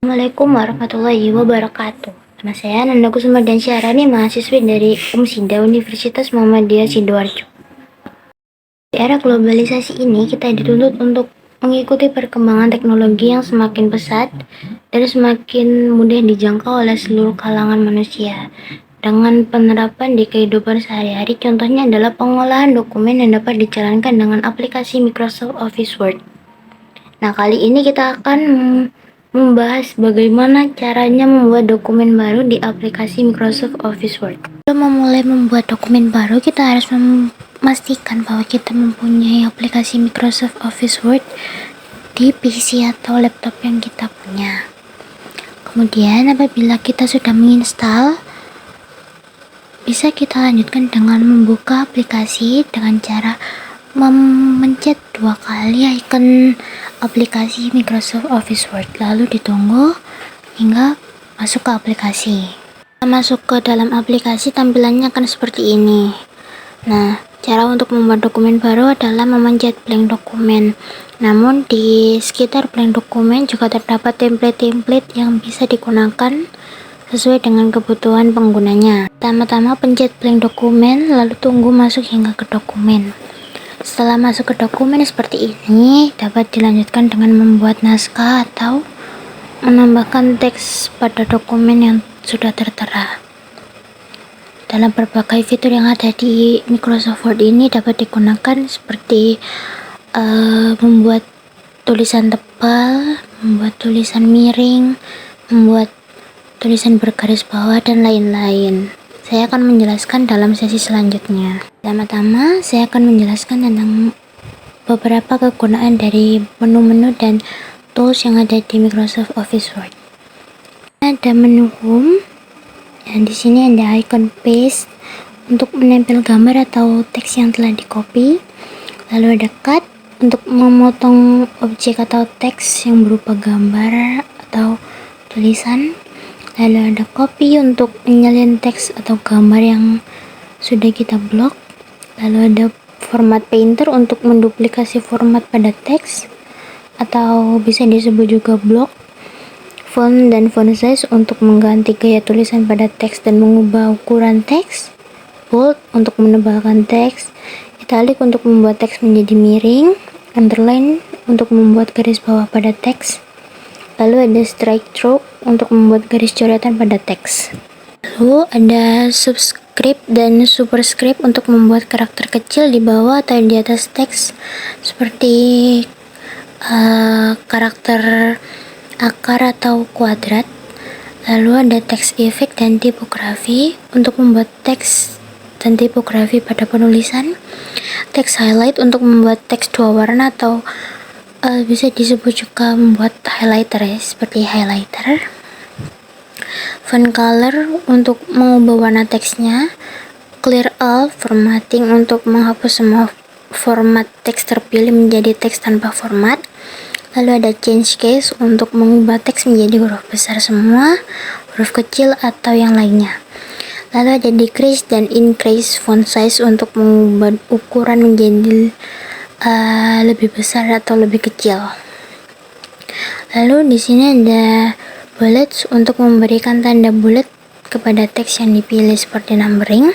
Assalamualaikum warahmatullahi wabarakatuh. Nama saya Nanda Kusuma dan Syarani, mahasiswi dari UMSIDA Universitas Muhammadiyah Sidoarjo. Di era globalisasi ini, kita dituntut untuk mengikuti perkembangan teknologi yang semakin pesat dan semakin mudah dijangkau oleh seluruh kalangan manusia. Dengan penerapan di kehidupan sehari-hari, contohnya adalah pengolahan dokumen yang dapat dijalankan dengan aplikasi Microsoft Office Word. Nah, kali ini kita akan membahas bagaimana caranya membuat dokumen baru di aplikasi Microsoft Office Word. Sebelum memulai membuat dokumen baru, kita harus memastikan bahwa kita mempunyai aplikasi Microsoft Office Word di PC atau laptop yang kita punya. Kemudian apabila kita sudah menginstal, bisa kita lanjutkan dengan membuka aplikasi dengan cara memencet 2 kali icon aplikasi Microsoft Office Word, lalu ditunggu hingga masuk ke aplikasi. Masuk ke dalam aplikasi, tampilannya akan seperti ini. Nah, cara untuk membuat dokumen baru adalah memencet blank dokumen. Namun di sekitar blank dokumen juga terdapat template-template yang bisa digunakan sesuai dengan kebutuhan penggunanya. Pertama-tama pencet blank dokumen, lalu tunggu masuk hingga ke dokumen. Setelah masuk ke dokumen seperti ini, dapat dilanjutkan dengan membuat naskah atau menambahkan teks pada dokumen yang sudah tertera. Dalam berbagai fitur yang ada di Microsoft Word ini dapat digunakan seperti membuat tulisan tebal, membuat tulisan miring, membuat tulisan bergaris bawah, dan lain-lain. Saya akan menjelaskan dalam sesi selanjutnya. Pertama-tama, saya akan menjelaskan tentang beberapa kegunaan dari menu-menu dan tools yang ada di Microsoft Office Word. Ada menu Home, dan di sini ada icon Paste untuk menempel gambar atau teks yang telah di-copy. Lalu ada Cut untuk memotong objek atau teks yang berupa gambar atau tulisan. Lalu ada Copy untuk menyalin teks atau gambar yang sudah kita blok. Lalu ada Format Painter untuk menduplikasi format pada teks atau bisa disebut juga blok. Font dan font size untuk mengganti gaya tulisan pada teks dan mengubah ukuran teks. Bold untuk menebalkan teks. Italic untuk membuat teks menjadi miring. Underline untuk membuat garis bawah pada teks. Lalu ada strike through untuk membuat garis coretan pada teks. Lalu ada subscript dan superscript untuk membuat karakter kecil di bawah atau di atas teks, seperti karakter akar atau kuadrat. Lalu ada text effect dan tipografi untuk membuat teks dan tipografi pada penulisan. Text highlight untuk membuat teks 2 warna atau bisa disebut juga membuat highlighter ya, seperti highlighter. Font color untuk mengubah warna teksnya. Clear all formatting untuk menghapus semua format teks terpilih menjadi teks tanpa format. Lalu ada change case untuk mengubah teks menjadi huruf besar semua, huruf kecil, atau yang lainnya. Lalu ada decrease dan increase font size untuk mengubah ukuran menjadi lebih besar atau lebih kecil. Lalu di sini ada bullets untuk memberikan tanda bulat kepada teks yang dipilih, seperti numbering.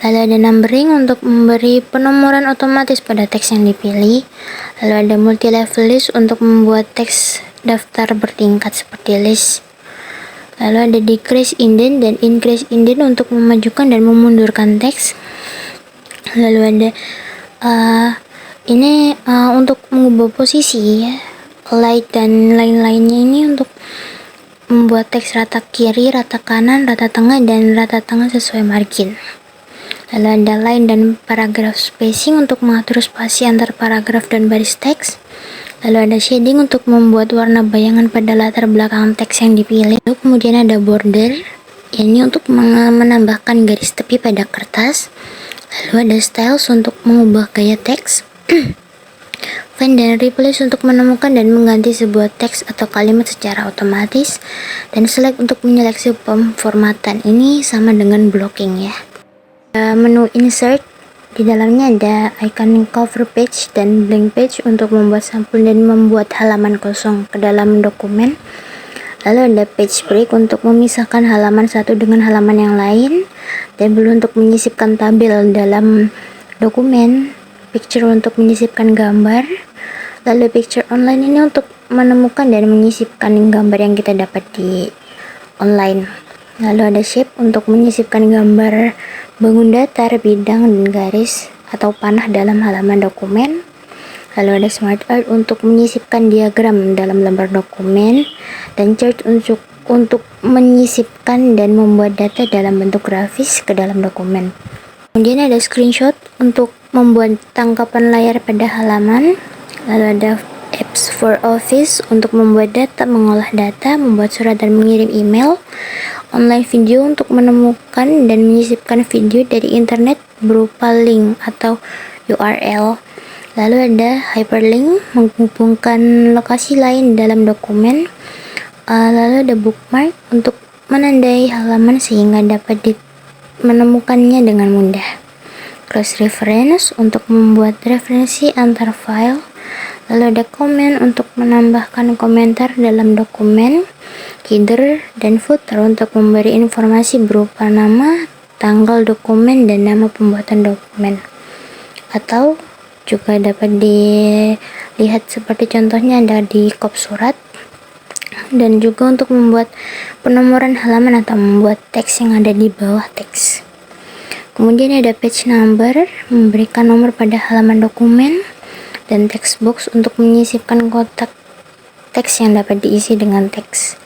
Lalu ada numbering untuk memberi penomoran otomatis pada teks yang dipilih. Lalu ada multi level list untuk membuat teks daftar bertingkat seperti list. Lalu ada decrease indent dan increase indent untuk memajukan dan memundurkan teks. Lalu ada untuk mengubah posisi ya, light dan lain-lainnya. Ini untuk membuat teks rata kiri, rata kanan, rata tengah, dan rata tengah sesuai margin. Lalu ada line dan paragraph spacing untuk mengatur spasi antar paragraf dan baris teks. Lalu ada shading untuk membuat warna bayangan pada latar belakang teks yang dipilih. Lalu kemudian ada border, ini untuk menambahkan garis tepi pada kertas. Lalu ada styles untuk mengubah gaya teks. Find dan replace untuk menemukan dan mengganti sebuah teks atau kalimat secara otomatis. Dan select untuk menyeleksi pemformatan. Ini sama dengan blocking ya. Menu insert Di dalamnya ada icon cover page dan blank page untuk membuat sampul dan membuat halaman kosong ke dalam dokumen. Lalu ada page break untuk memisahkan halaman satu dengan halaman yang lain, table untuk menyisipkan tabel dalam dokumen, picture untuk menyisipkan gambar, lalu picture online ini untuk menemukan dan menyisipkan gambar yang kita dapat di online. Lalu ada shape untuk menyisipkan gambar bangun datar, bidang, dan garis atau panah dalam halaman dokumen. Lalu ada smart art untuk menyisipkan diagram dalam lembar dokumen, dan chart untuk menyisipkan dan membuat data dalam bentuk grafis ke dalam dokumen. Kemudian ada screenshot untuk membuat tangkapan layar pada halaman. Lalu ada apps for office untuk membuat data, mengolah data, membuat surat dan mengirim email. Online video untuk menemukan dan menyisipkan video dari internet berupa link atau URL. Lalu ada hyperlink menghubungkan lokasi lain dalam dokumen. Lalu ada bookmark untuk menandai halaman sehingga dapat menemukannya dengan mudah. Cross reference untuk membuat referensi antar file. Lalu ada comment untuk menambahkan komentar dalam dokumen. Header dan footer untuk memberi informasi berupa nama, tanggal dokumen, dan nama pembuatan dokumen. Atau juga dapat dilihat seperti contohnya ada di kop surat. Dan juga untuk membuat penomoran halaman atau membuat teks yang ada di bawah teks. Kemudian ada page number, memberikan nomor pada halaman dokumen, dan text box untuk menyisipkan kotak teks yang dapat diisi dengan teks.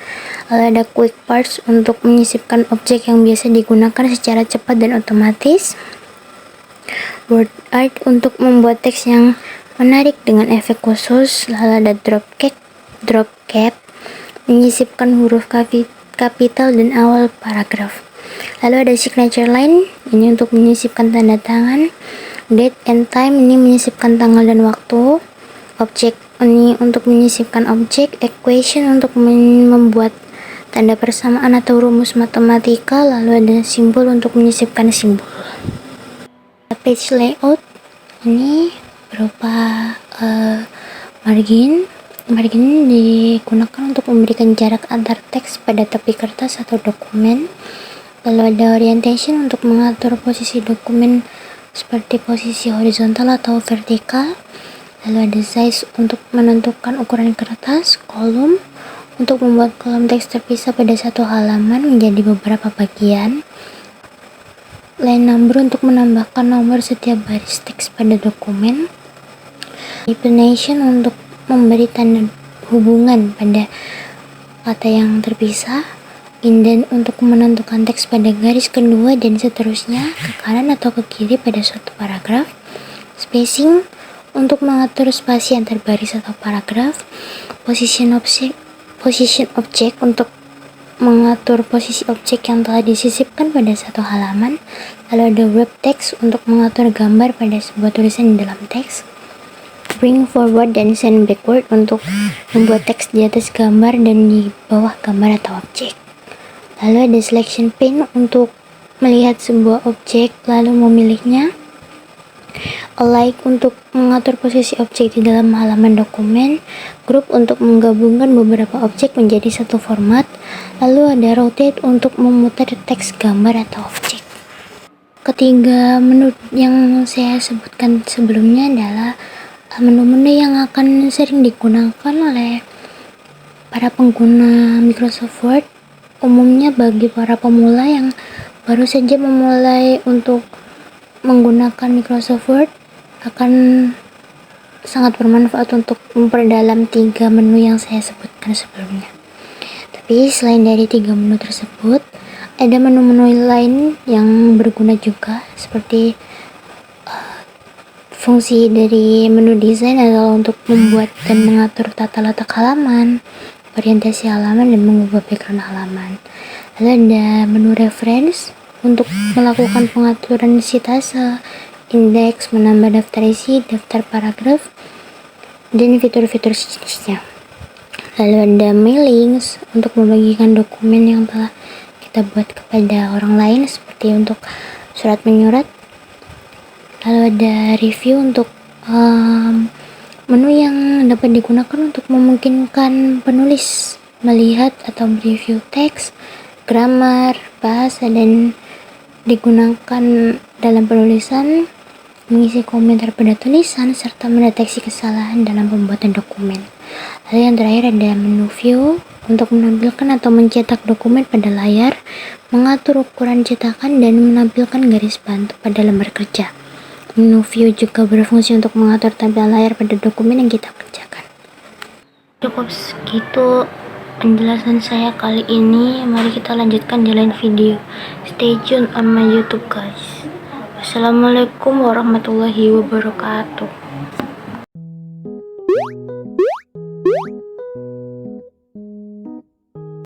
Lalu ada quick parts untuk menyisipkan objek yang biasa digunakan secara cepat dan otomatis. Word art untuk membuat teks yang menarik dengan efek khusus. Lalu ada drop cap menyisipkan huruf kapital dan awal paragraf. Lalu ada signature line, ini untuk menyisipkan tanda tangan. Date and time, ini menyisipkan tanggal dan waktu. Object, ini untuk menyisipkan objek. Equation untuk membuat tanda persamaan atau rumus matematika. Lalu ada simbol untuk menyisipkan simbol. Page layout ini berupa margin digunakan untuk memberikan jarak antar teks pada tepi kertas atau dokumen. Lalu ada orientation untuk mengatur posisi dokumen seperti posisi horizontal atau vertikal. Lalu ada size untuk menentukan ukuran kertas. Kolom untuk membuat kolom teks terpisah pada satu halaman menjadi beberapa bagian. Line number untuk menambahkan nomor setiap baris teks pada dokumen. Explanation untuk memberi tanda hubungan pada kata yang terpisah. Indent untuk menentukan teks pada garis kedua dan seterusnya ke kanan atau ke kiri pada suatu paragraf. Spacing untuk mengatur spasi antar baris atau paragraf. Position object untuk mengatur posisi objek yang telah disisipkan pada satu halaman. Lalu ada wrap text untuk mengatur gambar pada sebuah tulisan di dalam teks. Bring forward dan send backward untuk membuat teks di atas gambar dan di bawah gambar atau objek. Lalu ada selection pane untuk melihat sebuah objek lalu memilihnya. Alike untuk mengatur posisi objek di dalam halaman dokumen. Group untuk menggabungkan beberapa objek menjadi satu format. Lalu ada rotate untuk memutar teks, gambar, atau objek. Ketiga menu yang saya sebutkan sebelumnya adalah menu-menu yang akan sering digunakan oleh para pengguna Microsoft Word, umumnya bagi para pemula yang baru saja memulai untuk menggunakan Microsoft Word akan sangat bermanfaat untuk memperdalam 3 menu yang saya sebutkan sebelumnya. Tapi selain dari 3 menu tersebut, ada menu-menu lain yang berguna juga, seperti fungsi dari menu desain adalah untuk membuat dan mengatur tata letak halaman, orientasi halaman, dan mengubah background halaman. Lalu ada menu reference untuk melakukan pengaturan sitase, indeks, menambah daftar isi, daftar paragraf, dan fitur-fitur sejenisnya. Lalu ada mailings untuk membagikan dokumen yang telah kita buat kepada orang lain, seperti untuk surat menyurat. Lalu ada review untuk menu yang dapat digunakan untuk memungkinkan penulis melihat atau mereview teks, grammar, bahasa, dan digunakan dalam penulisan, mengisi komentar pada tulisan, serta mendeteksi kesalahan dalam pembuatan dokumen. Lalu yang terakhir ada menu view untuk menampilkan atau mencetak dokumen pada layar, mengatur ukuran cetakan, dan menampilkan garis bantu pada lembar kerja. Menu view juga berfungsi untuk mengatur tampilan layar pada dokumen yang kita kerjakan. Cukup segitu penjelasan saya kali ini. Mari kita lanjutkan jalan video. Stay tune on my YouTube guys. Wassalamualaikum warahmatullahi wabarakatuh.